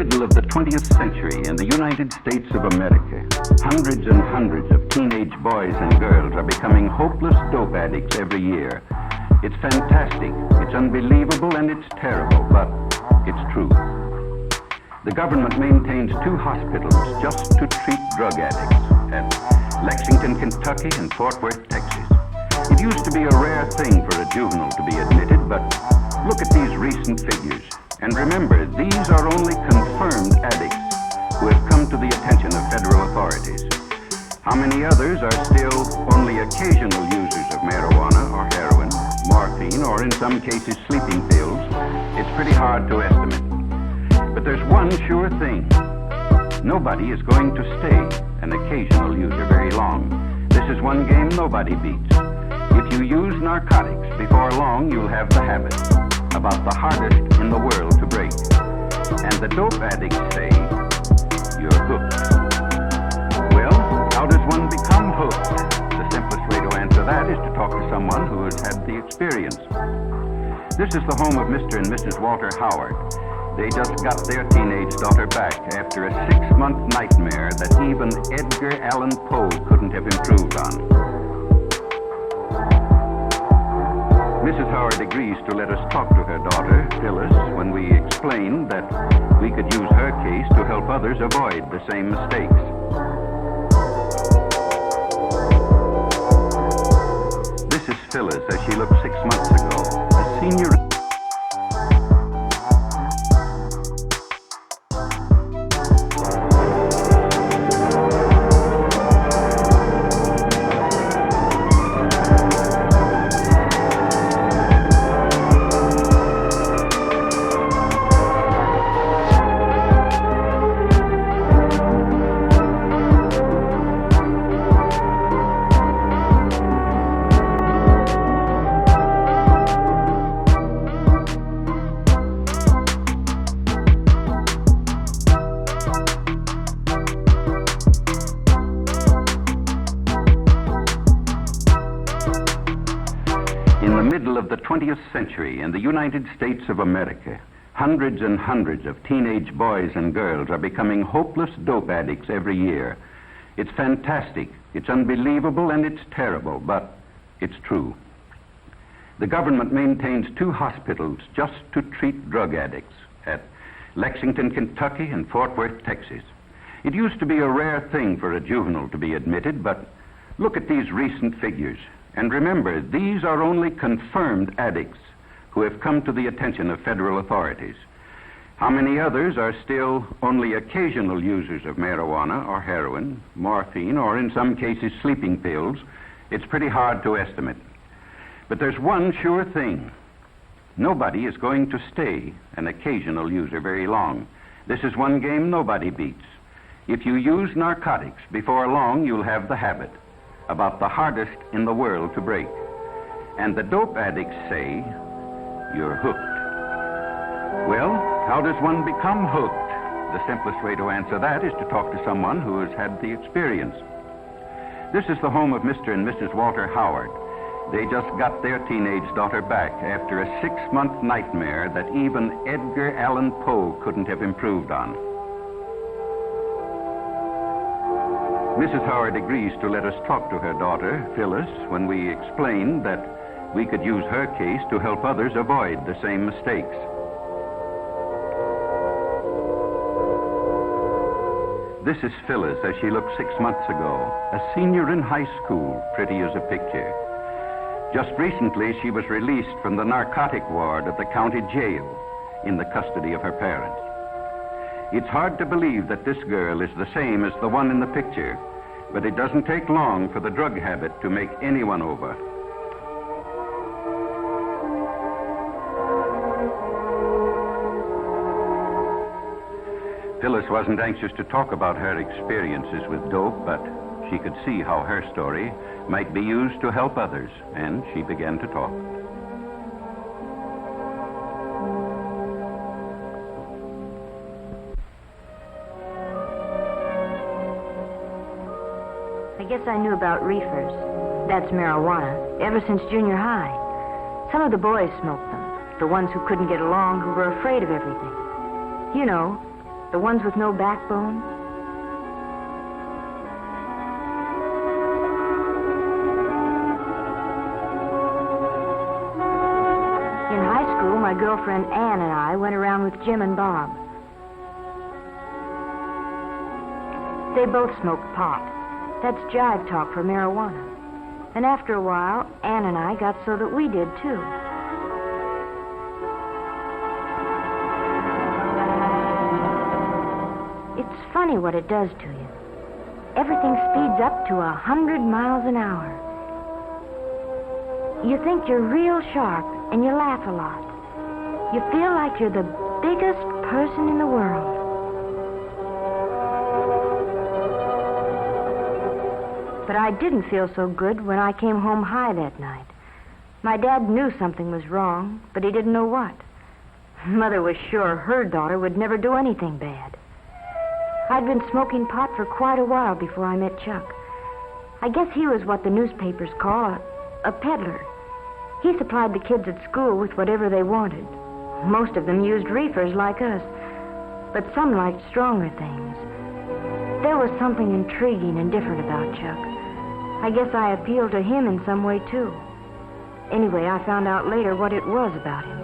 middle of the 20th century in the United States of America, hundreds and hundreds of teenage boys and girls are becoming hopeless dope addicts every year. It's fantastic, it's unbelievable, and it's terrible, but it's true. The government maintains 2 hospitals just to treat drug addicts at Lexington, Kentucky and Fort Worth, Texas. It used to be a rare thing for a juvenile to be admitted, but look at these recent figures. And remember, these are only confirmed addicts who have come to the attention of federal authorities. How many others are still only occasional users of marijuana or heroin, morphine, or in some cases sleeping pills? It's pretty hard to estimate. But there's one sure thing. Nobody is going to stay an occasional user very long. This is one game nobody beats. If you use narcotics, before long you'll have the habit, about the hardest in the world to break. And the dope addicts say, you're hooked. Well, how does one become hooked? The simplest way to answer that is to talk to someone who has had the experience. This is the home of Mr. and Mrs. Walter Howard. They just got their teenage daughter back after a 6-month nightmare that even Edgar Allan Poe couldn't have improved on. Mrs. Howard agrees to let us talk to her daughter, Phyllis, when we explain that we could use her case to help others avoid the same mistakes. This is Phyllis as she looked 6 months ago, a senior. Of the 20th century in the United States of America, hundreds and hundreds of teenage boys and girls are becoming hopeless dope addicts every year. It's fantastic, it's unbelievable, and it's terrible, but it's true. The government maintains 2 hospitals just to treat drug addicts at Lexington, Kentucky and Fort Worth, Texas. It used to be a rare thing for a juvenile to be admitted, but look at these recent figures. And remember, these are only confirmed addicts who have come to the attention of federal authorities. How many others are still only occasional users of marijuana or heroin, morphine, or in some cases sleeping pills? It's pretty hard to estimate. But there's one sure thing. Nobody is going to stay an occasional user very long. This is one game nobody beats. If you use narcotics, before long you'll have the habit, about the hardest in the world to break. And the dope addicts say, you're hooked. Well, how does one become hooked? The simplest way to answer that is to talk to someone who has had the experience. This is the home of Mr. and Mrs. Walter Howard. They just got their teenage daughter back after a 6-month nightmare that even Edgar Allan Poe couldn't have improved on. Mrs. Howard agrees to let us talk to her daughter, Phyllis, when we explain that we could use her case to help others avoid the same mistakes. This is Phyllis as she looked 6 months ago, a senior in high school, pretty as a picture. Just recently, she was released from the narcotic ward of the county jail in the custody of her parents. It's hard to believe that this girl is the same as the one in the picture, but it doesn't take long for the drug habit to make anyone over. Phyllis wasn't anxious to talk about her experiences with dope, but she could see how her story might be used to help others, and she began to talk. I guess I knew about reefers, that's marijuana, ever since junior high. Some of the boys smoked them, the ones who couldn't get along, who were afraid of everything. You know, The ones with no backbone. In high school, my girlfriend Ann and I went around with Jim and Bob. They both smoked pot. That's jive talk for marijuana. And after a while, Ann and I got so that we did, too. It's funny what it does to you. Everything speeds up to 100 miles an hour. You think you're real sharp, and you laugh a lot. You feel like you're the biggest person in the world. But I didn't feel so good when I came home high that night. My dad knew something was wrong, but he didn't know what. Mother was sure her daughter would never do anything bad. I'd been smoking pot for quite a while before I met Chuck. I guess he was what the newspapers call a peddler. He supplied the kids at school with whatever they wanted. Most of them used reefers like us, but some liked stronger things. There was something intriguing and different about Chuck. I guess I appealed to him in some way, too. Anyway, I found out later what it was about him.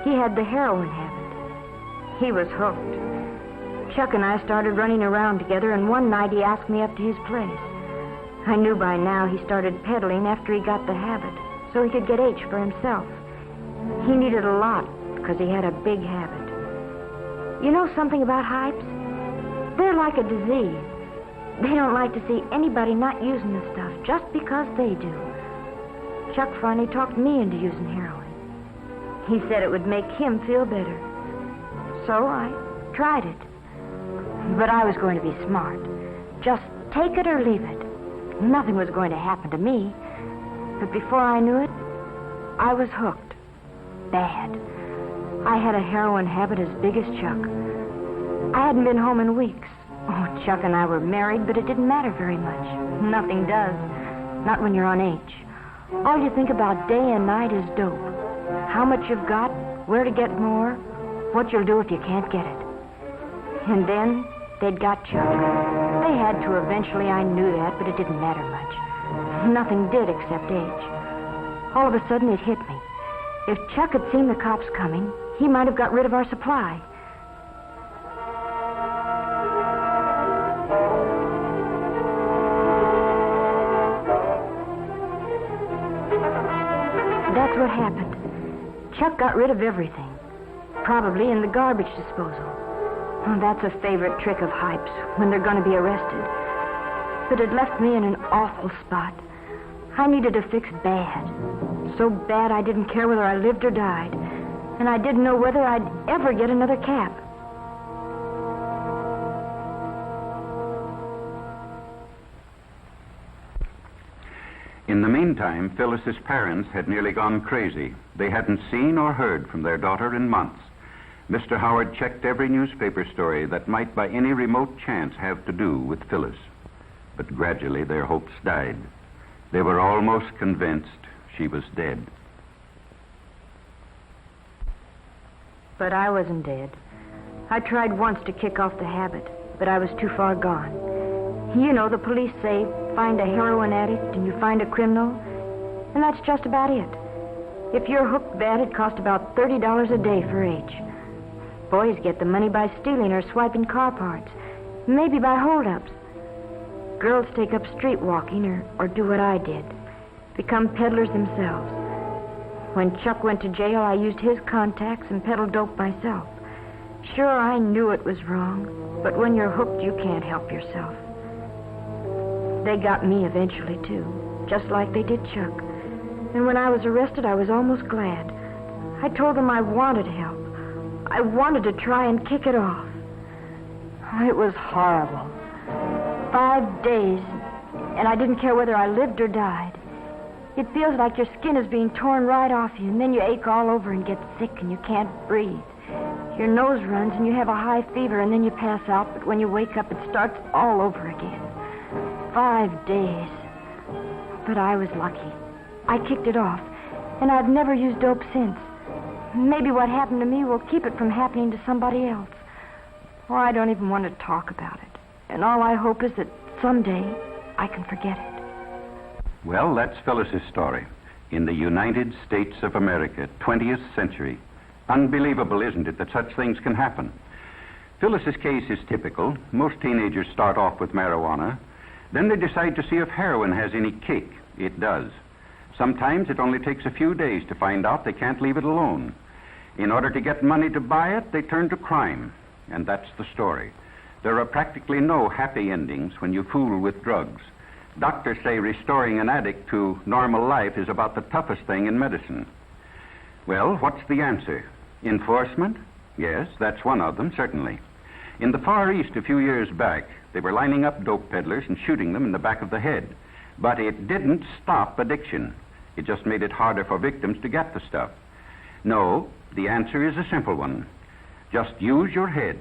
He had the heroin habit. He was hooked. Chuck and I started running around together, and one night he asked me up to his place. I knew by now he started peddling after he got the habit, so he could get H for himself. He needed a lot because he had a big habit. You know something about hypes? They're like a disease. They don't like to see anybody not using the stuff just because they do. Chuck finally talked me into using heroin. He said it would make him feel better. So I tried it. But I was going to be smart. Just take it or leave it. Nothing was going to happen to me. But before I knew it, I was hooked. Bad. I had a heroin habit as big as Chuck. I hadn't been home in weeks. Oh, Chuck and I were married, but it didn't matter very much. Nothing does. Not when you're on H. All you think about day and night is dope. How much you've got, where to get more, what you'll do if you can't get it. And then they'd got Chuck. They had to eventually, I knew that, but it didn't matter much. Nothing did except H. All of a sudden it hit me. If Chuck had seen the cops coming, he might have got rid of our supply. That's what happened. Chuck got rid of everything. Probably in the garbage disposal. Oh, that's a favorite trick of hypes when they're going to be arrested. But it left me in an awful spot. I needed a fix bad. So bad I didn't care whether I lived or died. And I didn't know whether I'd ever get another cap. In the meantime, Phyllis's parents had nearly gone crazy. They hadn't seen or heard from their daughter in months. Mr. Howard checked every newspaper story that might by any remote chance have to do with Phyllis. But gradually their hopes died. They were almost convinced she was dead. But I wasn't dead. I tried once to kick off the habit, but I was too far gone. You know, the police say, find a heroin addict and you find a criminal, and that's just about it. If you're hooked bad, it costs about $30 a day for H. Boys get the money by stealing or swiping car parts, maybe by holdups. Girls take up street walking or do what I did, become peddlers themselves. When Chuck went to jail, I used his contacts and peddled dope myself. Sure, I knew it was wrong, but when you're hooked, you can't help yourself. They got me eventually, too, just like they did Chuck. And when I was arrested, I was almost glad. I told them I wanted help. I wanted to try and kick it off. It was horrible. 5 days, and I didn't care whether I lived or died. It feels like your skin is being torn right off you, and then you ache all over and get sick and you can't breathe. Your nose runs and you have a high fever, and then you pass out, but when you wake up, it starts all over again. 5 days. But I was lucky. I kicked it off, and I've never used dope since. Maybe what happened to me will keep it from happening to somebody else. Oh, I don't even want to talk about it. And all I hope is that someday I can forget it. Well, that's Phyllis's story. In the United States of America, 20th century. Unbelievable, isn't it, that such things can happen? Phyllis's case is typical. Most teenagers start off with marijuana. Then they decide to see if heroin has any kick. It does. Sometimes it only takes a few days to find out they can't leave it alone. In order to get money to buy it, they turn to crime. And that's the story. There are practically no happy endings when you fool with drugs. Doctors say restoring an addict to normal life is about the toughest thing in medicine. Well, what's the answer? Enforcement? Yes, that's one of them, certainly. In the Far East a few years back, they were lining up dope peddlers and shooting them in the back of the head. But it didn't stop addiction. It just made it harder for victims to get the stuff. No, the answer is a simple one. Just use your head.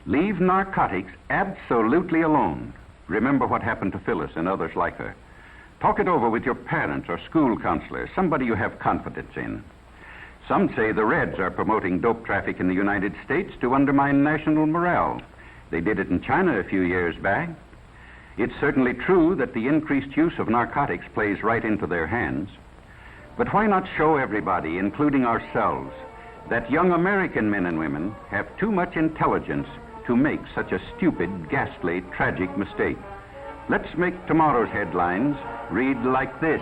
Leave narcotics absolutely alone. Remember what happened to Phyllis and others like her. Talk it over with your parents or school counselor, somebody you have confidence in. Some say the Reds are promoting dope traffic in the United States to undermine national morale. They did it in China a few years back. It's certainly true that the increased use of narcotics plays right into their hands. But why not show everybody, including ourselves, that young American men and women have too much intelligence to make such a stupid, ghastly, tragic mistake? Let's make tomorrow's headlines read like this.